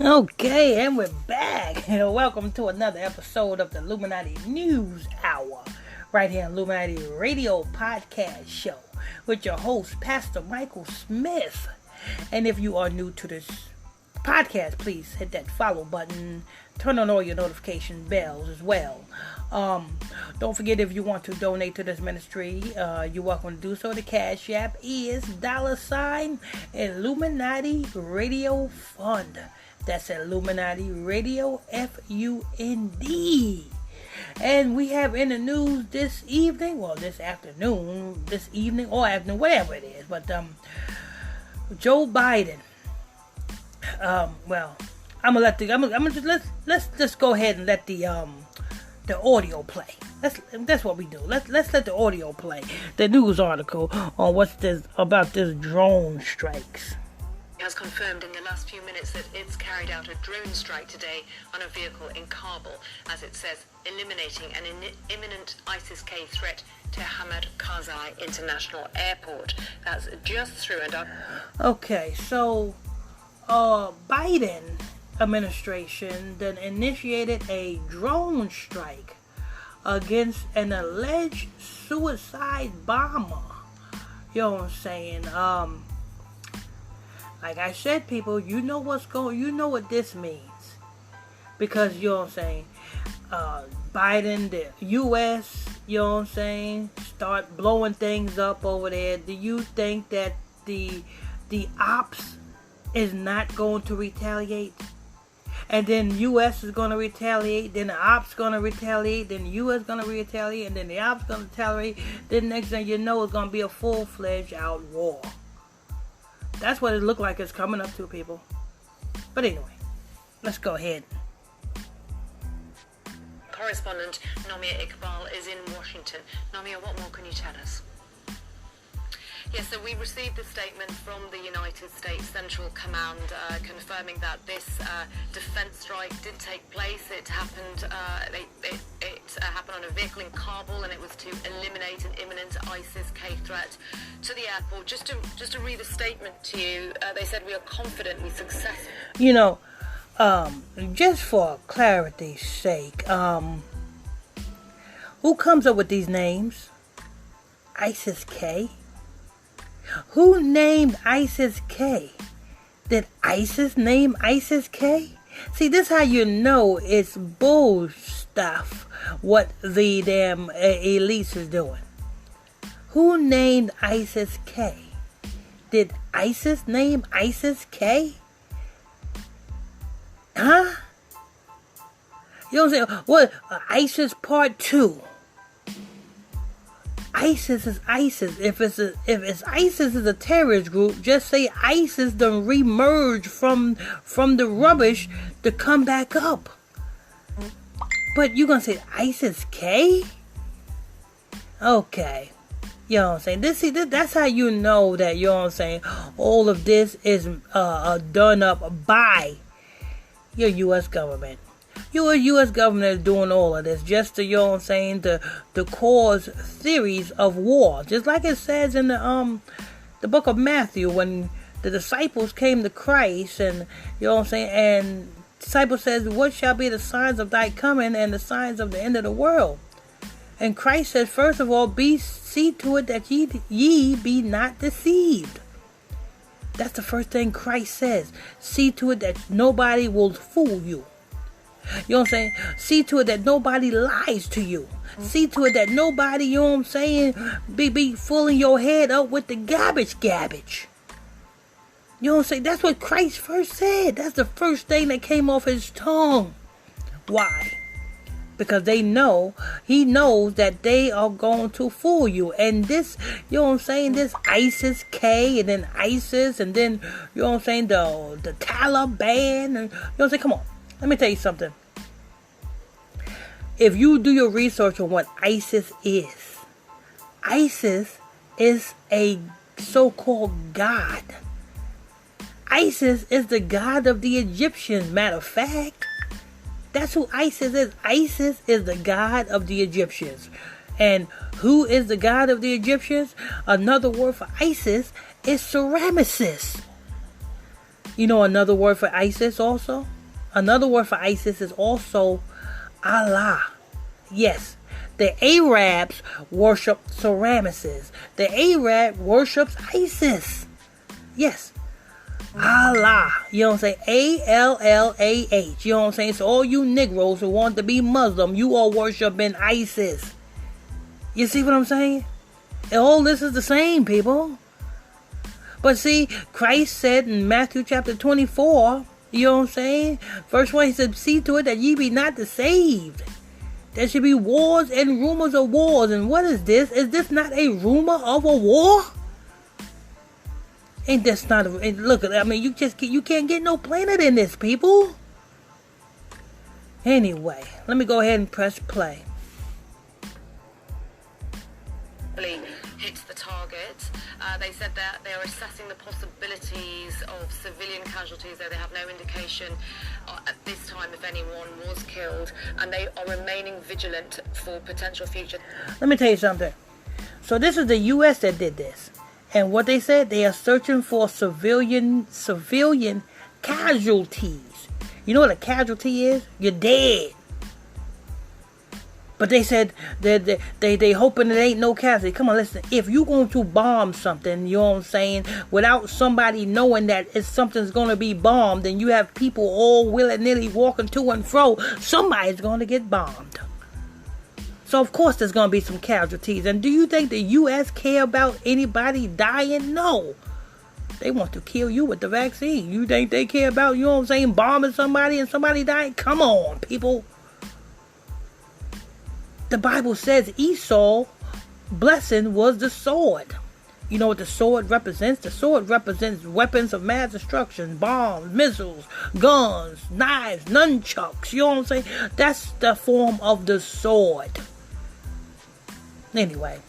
Okay, and we're back. Welcome to another episode of the Illuminati News Hour, right here on Illuminati Radio Podcast Show, with your host, Pastor Michael Smith. And if you are new to this podcast, please hit that follow button, turn on all your notification bells as well. Don't forget, if you want to donate to this ministry, you're welcome to do so. The Cash App is $ Illuminati Radio Fund. That's Illuminati Radio Fund. And we have in the news this evening, well, this afternoon, whatever it is. But Joe Biden. Well, let's just go ahead and let the audio play. That's what we do. Let's let the audio play. The news article on what's this about this drone strikes. Has confirmed in the last few minutes that it's carried out a drone strike today on a vehicle in Kabul, as it says, eliminating an imminent ISIS-K threat to Hamid Karzai International Airport. That's just through and up. Okay, so Biden administration then initiated a drone strike against an alleged suicide bomber. You know what I'm saying? Like I said, people, you know what this means. Because, you know what I'm saying, Biden, the U.S., you know what I'm saying, start blowing things up over there. Do you think that the ops is not going to retaliate? And then U.S. is going to retaliate, then the ops going to retaliate, then the U.S. going to retaliate, and then the ops going to retaliate. Then next thing you know, it's going to be a full-fledged out war. That's what it looked like it's coming up to, people. But anyway, let's go ahead. Correspondent Nomia Iqbal is in Washington. Nomia, what more can you tell us? Yes, so we received a statement from the United States Central Command confirming that this defense strike did take place. It happened. It happened on a vehicle in Kabul, and it was to eliminate an imminent ISIS-K threat to the airport. Just to read a statement to you, they said, "We are confident we successfully." You know, just for clarity's sake, who comes up with these names? ISIS-K. Who named ISIS-K? Did ISIS name ISIS-K? See, this how you know it's bull stuff what the damn elites is doing. Who named ISIS-K? Did ISIS name ISIS-K? Huh? You know what I'm saying? What? ISIS Part 2. ISIS is ISIS. If it's ISIS is a terrorist group, just say ISIS done remerge from the rubbish to come back up. But you gonna say ISIS-K? Okay. You know what I'm saying? That's how you know that, you know what I'm saying, all of this is done up by your U.S. government. Your U.S. government is doing all of this just to, you know what I'm saying, to cause theories of war. Just like it says in the book of Matthew, when the disciples came to Christ, and, you know what I'm saying, and disciples says, "What shall be the signs of thy coming and the signs of the end of the world?" And Christ says, first of all, see to it that ye be not deceived. That's the first thing Christ says. See to it that nobody will fool you. You know what I'm saying? See to it that nobody lies to you. See to it that nobody, you know what I'm saying, be filling your head up with the garbage. You know what I'm saying? That's what Christ first said. That's the first thing that came off his tongue. Why? Because he knows that they are going to fool you. And this, you know what I'm saying, this ISIS-K, and then ISIS, and then, you know what I'm saying, the Taliban, and, you know what I'm saying, come on. Let me tell you something. If you do your research on what ISIS is a so-called god. ISIS is the god of the Egyptians, matter of fact. That's who ISIS is. ISIS is the god of the Egyptians. And who is the god of the Egyptians? Another word for ISIS is Ceramicus. You know another word for ISIS also? Another word for ISIS is also Allah. Yes, the Arabs worship Ramesses. The Arab worships ISIS. Yes. Allah. You know what I'm saying? ALLAH. You know what I'm saying? So all you Negroes who want to be Muslim, you all worshiping ISIS. You see what I'm saying? And all this is the same, people. But see, Christ said in Matthew chapter 24, you know what I'm saying? Verse 1, he said, see to it that ye be not deceived. There should be wars and rumors of wars. And what is this? Is this not a rumor of a war? Ain't this not a... Look, I mean, you can't get no plainer than this, people. Anyway, let me go ahead and press play. Hits the target. They said that they are assessing the possibilities of civilian casualties, though they have no indication at this time if anyone was killed, and they are remaining vigilant for potential future. Let me tell you something. So this is the U.S. that did this, and what they said, they are searching for civilian casualties. You know what a casualty is? You're dead. But they said they hoping it ain't no casualty. Come on, listen. If you going to bomb something, you know what I'm saying, without somebody knowing that if something's going to be bombed, and you have people all willy-nilly walking to and fro, somebody's going to get bombed. So of course there's going to be some casualties. And do you think the U.S. care about anybody dying? No. They want to kill you with the vaccine. You think they care about, you know what I'm saying, bombing somebody and somebody dying? Come on, people. The Bible says Esau's blessing was the sword. You know what the sword represents? The sword represents weapons of mass destruction, bombs, missiles, guns, knives, nunchucks. You know what I'm saying? That's the form of the sword. Anyway,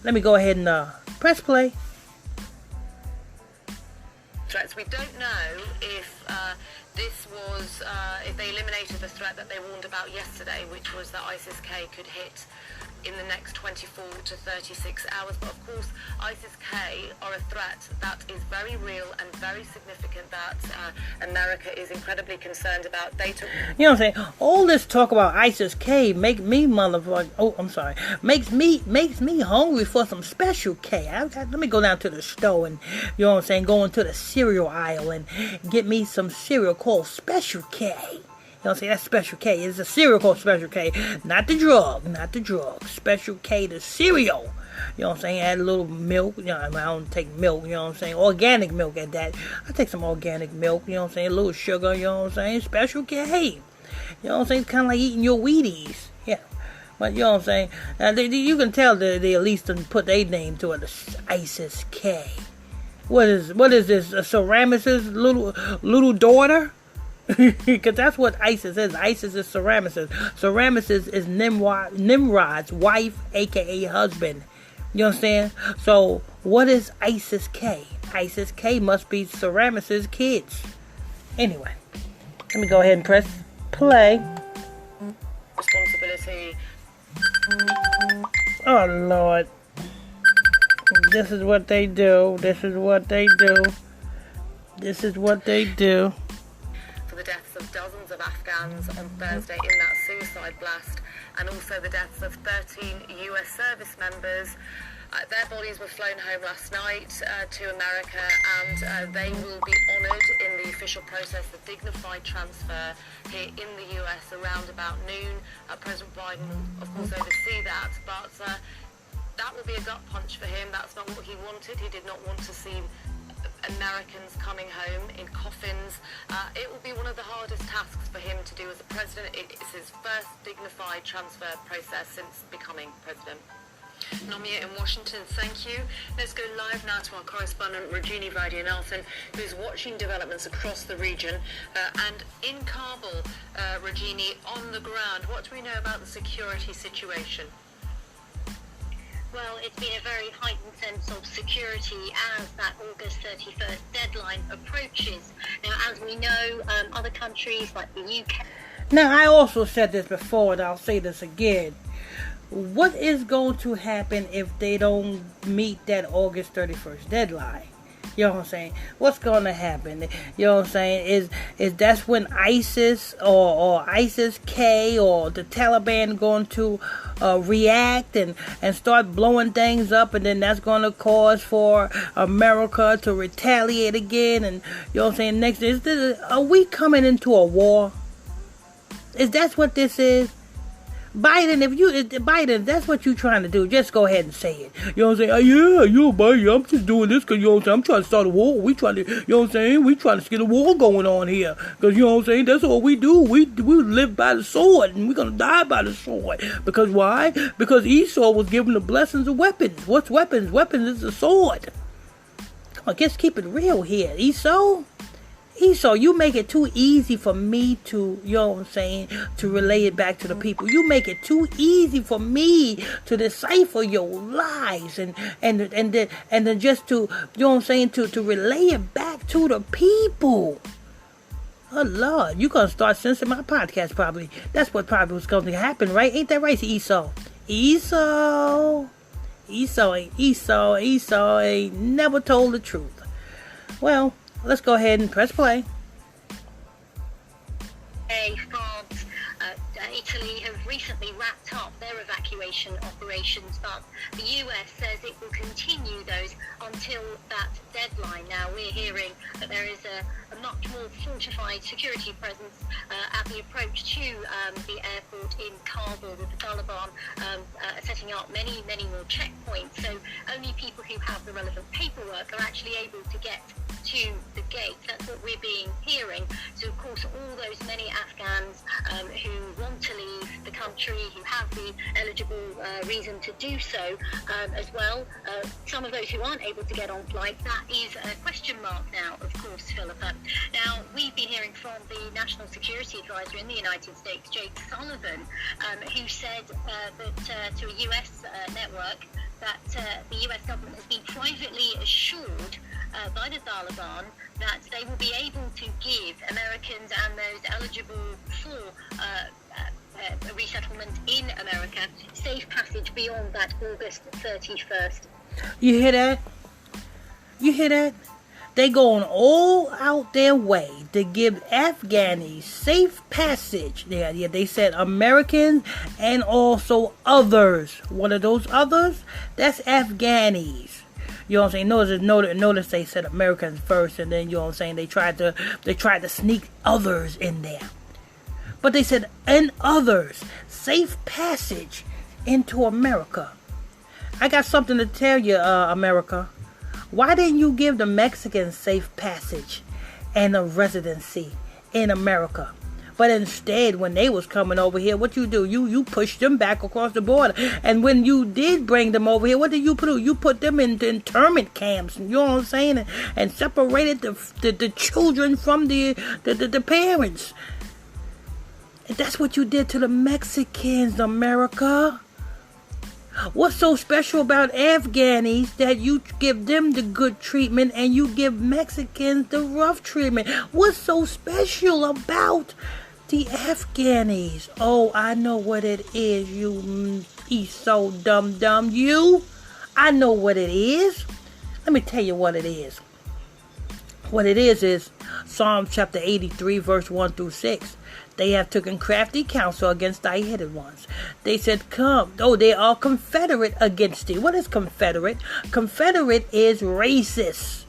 let me go ahead and press play. Threats. We don't know if this was, if they eliminated the threat that they warned about yesterday, which was that ISIS-K could hit in the next 24 to 36 hours. But of course, ISIS-K are a threat that is very real and very significant, that America is incredibly concerned about. You know what I'm saying? All this talk about ISIS-K make me makes me hungry for some special K. Let me go down to the store and, you know what I'm saying, go into the cereal aisle and get me some cereal called Special K. You know what I'm saying? That's Special K. It's a cereal called Special K. Not the drug. Special K, the cereal. You know what I'm saying? Add a little milk. You know, I don't take milk. You know what I'm saying? Organic milk at that. I take some organic milk. You know what I'm saying? A little sugar. You know what I'm saying? Special K. You know what I'm saying? It's kind of like eating your Wheaties. Yeah. But you know what I'm saying? You can tell they at least put their name to it. ISIS K. What is this? Ramesses' little daughter? Because that's what ISIS is. ISIS is Ramesses. Ramesses is Nimrod's wife, aka husband. You understand? So what is ISIS K? ISIS K must be Ramesses' kids. Anyway, let me go ahead and press play. Responsibility. Oh Lord. This is what they do. This is what they do. The deaths of dozens of Afghans on Thursday in that suicide blast, and also the deaths of 13 US service members. Their bodies were flown home last night to America, and they will be honoured in the official process, the dignified transfer here in the US around about noon. President Biden will, of course, oversee that, but that will be a gut punch for him. That's not what he wanted. He did not want to see Americans coming home in coffins. It will be one of the hardest tasks for him to do as a president. It's his first dignified transfer process since becoming president. Nomia in Washington, thank you. Let's go live now to our correspondent Rajini Vaidyanathan, who's watching developments across the region. And in Kabul, Rajini, on the ground, what do we know about the security situation? Well, it's been a very heightened sense of security as that August 31st deadline approaches. Now, as we know, other countries like the UK... Now, I also said this before, and I'll say this again. What is going to happen if they don't meet that August 31st deadline? You know what I'm saying? What's going to happen? You know what I'm saying? Is that's when ISIS or ISIS-K or the Taliban going to react and start blowing things up, and then that's going to cause for America to retaliate again? And you know what I'm saying? Next, are we coming into a war? Is that what this is? Biden, that's what you trying to do, just go ahead and say it. You know what I'm saying? Biden, I'm just doing this because, you know what I'm saying, I'm trying to start a war. We trying to, you know what I'm saying, we trying to get a war going on here. Because, you know what I'm saying, that's what we do. We live by the sword, and we're going to die by the sword. Because why? Because Esau was given the blessings of weapons. What's weapons? Weapons is the sword. Come on, just keep it real here. Esau, you make it too easy for me to, you know what I'm saying, to relay it back to the people. You make it too easy for me to decipher your lies and then just to, you know what I'm saying, to relay it back to the people. Oh Lord, you gonna start censoring my podcast probably. That's what probably was going to happen, right? Ain't that right, Esau ain't never told the truth. Well, let's go ahead and press play. France, Italy have recently wrapped up their evacuation operations, but the US says it will continue those until that deadline. Now, we're hearing that there is a much more fortified security presence at the approach to the airport in Kabul, with the Taliban setting up many more checkpoints. So only people who have the relevant paperwork are actually able to get to the gate. That's what we're hearing. So, of course, all those many Afghans who want to leave the country, who have the eligible reason to do so as well. Some of those who aren't able to get on flights, that is a question mark now, of course, Philippa. Now, we've been hearing from the National Security Advisor in the United States, Jake Sullivan, who said that to a US network that the US government has been privately assured by the Taliban that they will be able to give Americans and those eligible for a resettlement in America safe passage beyond that August 31st. You hear that? They going all out their way to give Afghanis safe passage. Yeah, they said Americans and also others. What are those others? That's Afghanis. You know what I'm saying? Notice they said Americans first, and then, you know what I'm saying, they tried to sneak others in there. But they said, and others, safe passage into America. I got something to tell you, America. Why didn't you give the Mexicans safe passage and a residency in America? But instead, when they was coming over here, what you do? You pushed them back across the border. And when you did bring them over here, what did you do? You put them in internment camps. You know what I'm saying? And separated the children from the parents. And that's what you did to the Mexicans, America. What's so special about Afghanis that you give them the good treatment and you give Mexicans the rough treatment? What's so special about the Afghanis? Oh, I know what it is, you so dumb, you. I know what it is. Let me tell you what it is. What it is Psalm chapter 83, verse 1 through 6. They have taken crafty counsel against thy hidden ones. They said, come. Oh, they are confederate against thee. What is confederate? Confederate is racist.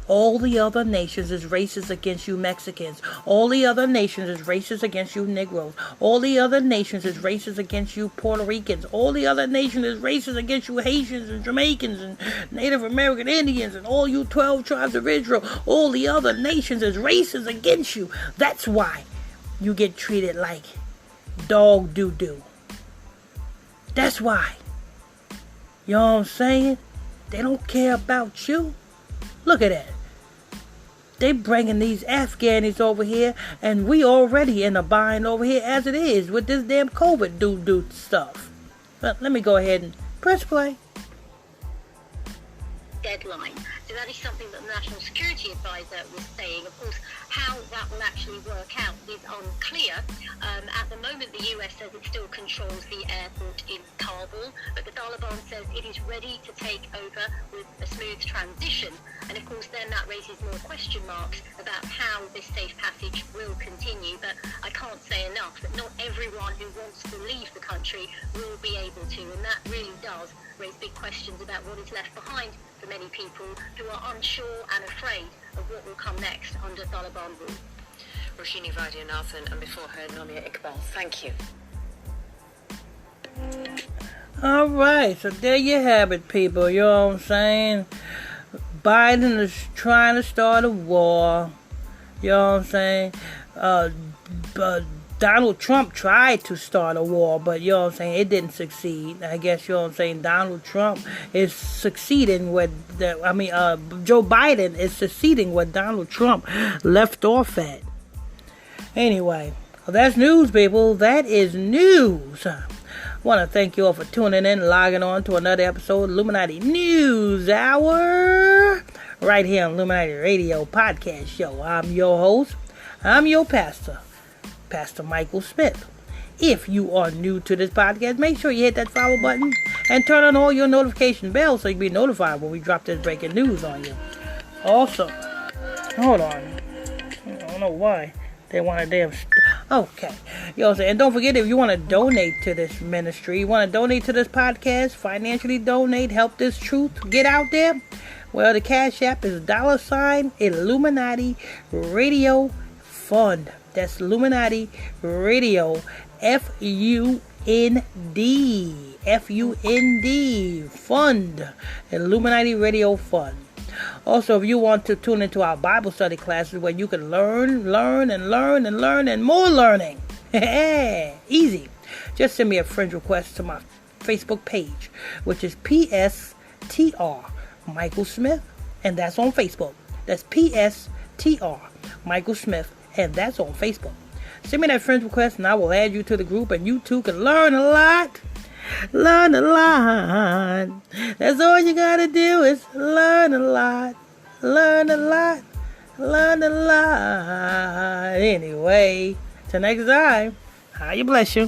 All the other nations is racist against you Mexicans. All the other nations is racist against you Negroes. All the other nations is racist against you Puerto Ricans. All the other nations is racist against you Haitians and Jamaicans and Native American Indians and all you 12 tribes of Israel. All the other nations is racist against you. That's why you get treated like dog doo-doo. That's why. You know what I'm saying? They don't care about you. Look at that. They bringing these Afghanis over here, and we already in a bind over here as it is with this damn COVID doo-doo stuff. But let me go ahead and press play. Deadline. So that is something that the National Security Advisor was saying. Of course, how that will actually work out is unclear. At the moment, the US says it still controls the airport in Kabul, but the Taliban says it is ready to take over with a smooth smooth transition. And of course, then that raises more question marks about how this safe passage will continue. But I can't say enough that not everyone who wants to leave the country will be able to. And that really does raise big questions about what is left behind for many people who are unsure and afraid of what will come next under Taliban rule. Roshini Vaidyanathan, and before her, Namia Iqbal. Thank you. All right, so there you have it, people. You know what I'm saying? Biden is trying to start a war. You know what I'm saying? But Donald Trump tried to start a war, but you know what I'm saying? It didn't succeed. I guess, you know what I'm saying? Donald Trump is succeeding with Joe Biden is succeeding where Donald Trump left off at. Anyway, well, that's news, people. That is news. I want to thank you all for tuning in and logging on to another episode of Illuminati News Hour right here on Illuminati Radio Podcast Show. I'm your host. I'm your pastor, Pastor Michael Smith. If you are new to this podcast, make sure you hit that follow button and turn on all your notification bells so you can be notified when we drop this breaking news on you. Also, hold on. I don't know why they want a damn... Okay. You know what I'm saying? And don't forget, if you want to donate to this ministry, you want to donate to this podcast, financially donate, help this truth get out there, well, the Cash App is $ Illuminati Radio Fund. That's Illuminati Radio F-U-N-D. F-U-N-D. Fund. Illuminati Radio Fund. Also, if you want to tune into our Bible study classes where you can learn and more learning. Easy. Just send me a friend request to my Facebook page, which is PSTR Michael Smith, and that's on Facebook. That's PSTR Michael Smith, and that's on Facebook. Send me that friend request and I will add you to the group, and you too can learn a lot. Learn a lot. That's all you gotta do is learn a lot. Learn a lot. Learn a lot. Anyway, till next time, how you bless you.